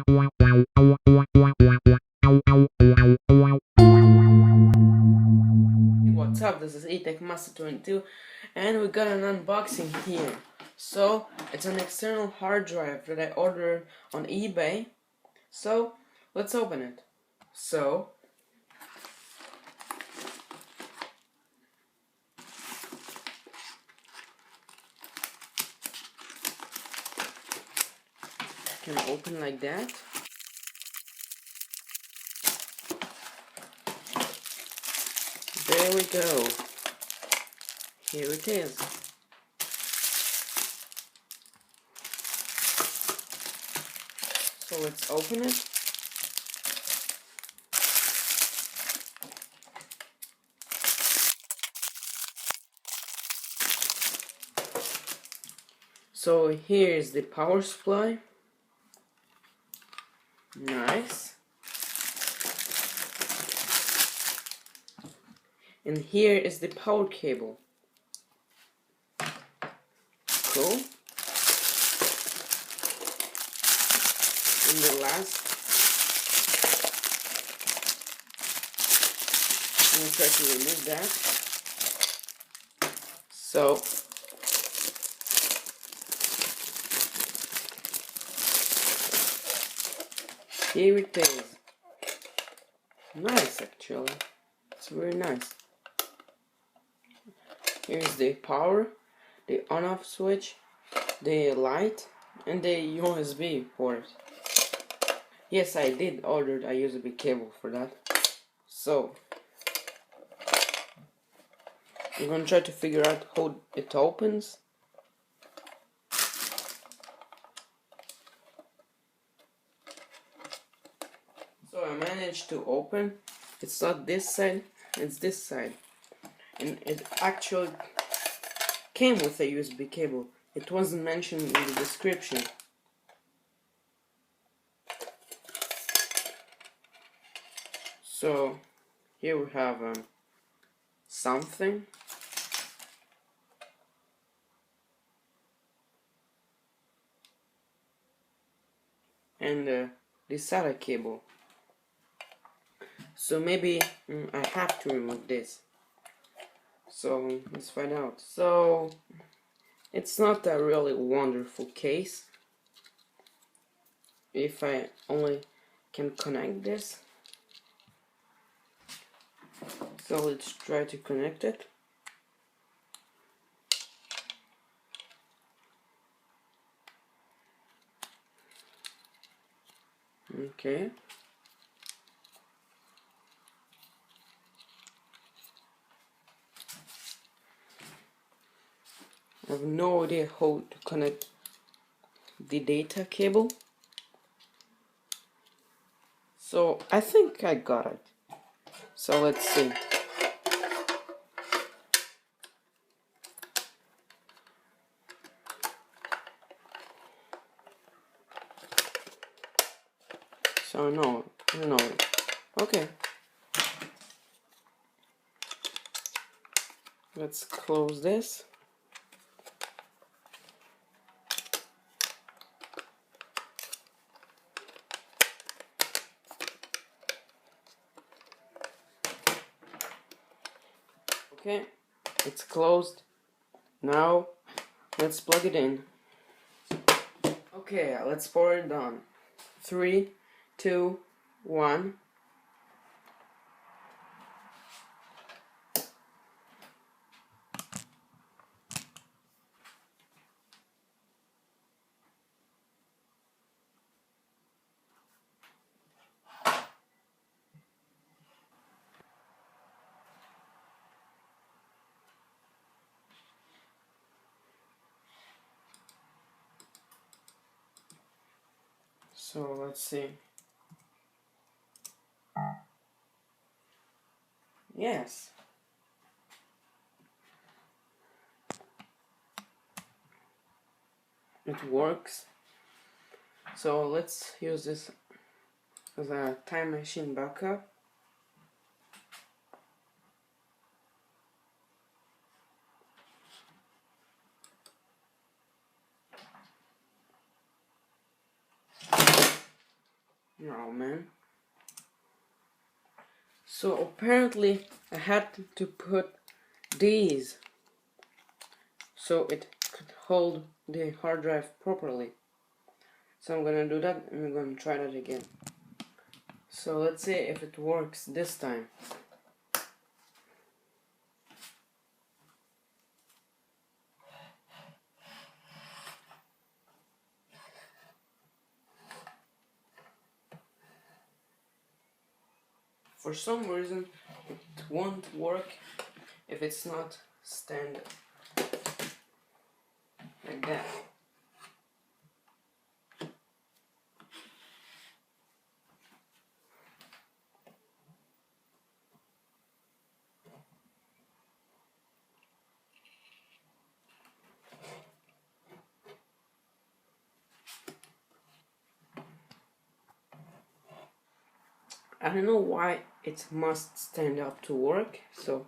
What's up, this is eTech Master 22 and we got an unboxing here. So it's an external hard drive that I ordered on eBay. So let's open it. So can open like that. There we go. Here it is. So let's open it. So here is the power supply. Nice. And here is the power cable. Cool. And the last, I'm going to try to remove that. So here it is. Nice, actually. It's very nice. Here's the power, the on-off switch, the light, and the USB port. Yes, I did order a USB cable for that. So I'm gonna try to figure out how it opens. So I managed to open. It's not this side, it's this side. And it actually came with a USB cable. It wasn't mentioned in the description. So here we have something. And the SATA cable. So maybe I have to remove this. So let's find out. So it's not a really wonderful case. If I only can connect this. So let's try to connect it. Okay. I have no idea how to connect the data cable. So I think I got it. So let's see. So no. Okay. Let's close this. Okay, it's closed. Now let's plug it in. Okay, let's power it on. 3, 2, 1. So let's see. Yes. It works. So let's use this as a time machine backup. Oh man. So apparently I had to put these so it could hold the hard drive properly. So I'm gonna do that and we're gonna try that again. So let's see if it works this time. For some reason it won't work if it's not stand like that. I don't know why it must stand up to work, so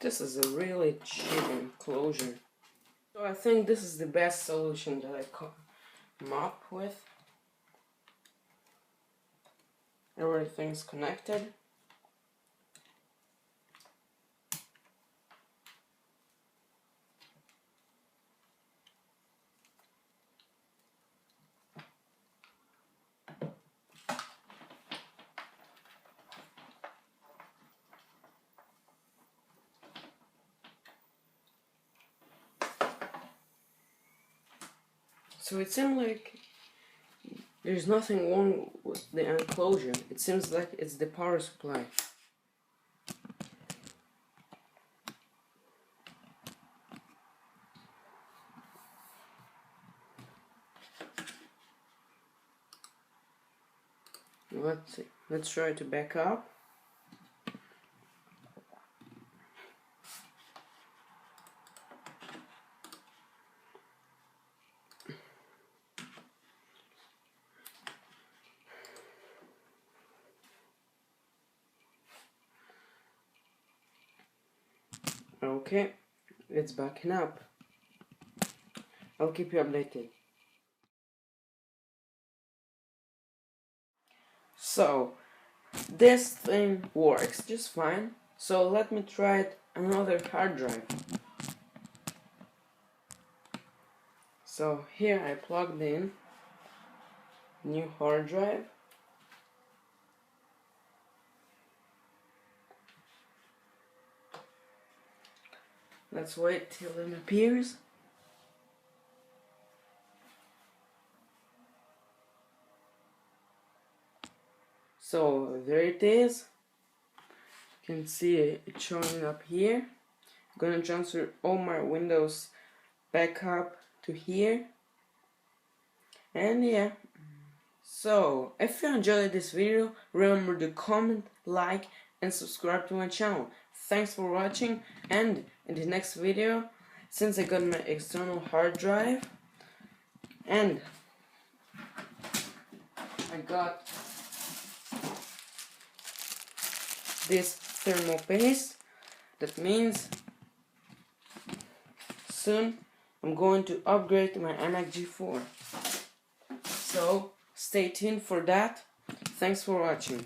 this is a really cheap enclosure. So I think this is the best solution that I come up with. Everything's connected. So it seems like there's nothing wrong with the enclosure. It seems like it's the power supply. Let's see. Let's try to back up. Okay, it's backing up. I'll keep you updated. So, this thing works just fine. So let me try it another hard drive. So here I plugged in new hard drive. Let's wait till it appears. So there it is. You can see it showing up here. I'm gonna transfer all my Windows backup to here. And yeah. So if you enjoyed this video, remember to comment, like and subscribe to my channel. Thanks for watching, and in the next video, since I got my external hard drive and I got this thermal paste, that means soon I'm going to upgrade my iMac G4. So stay tuned for that. Thanks for watching.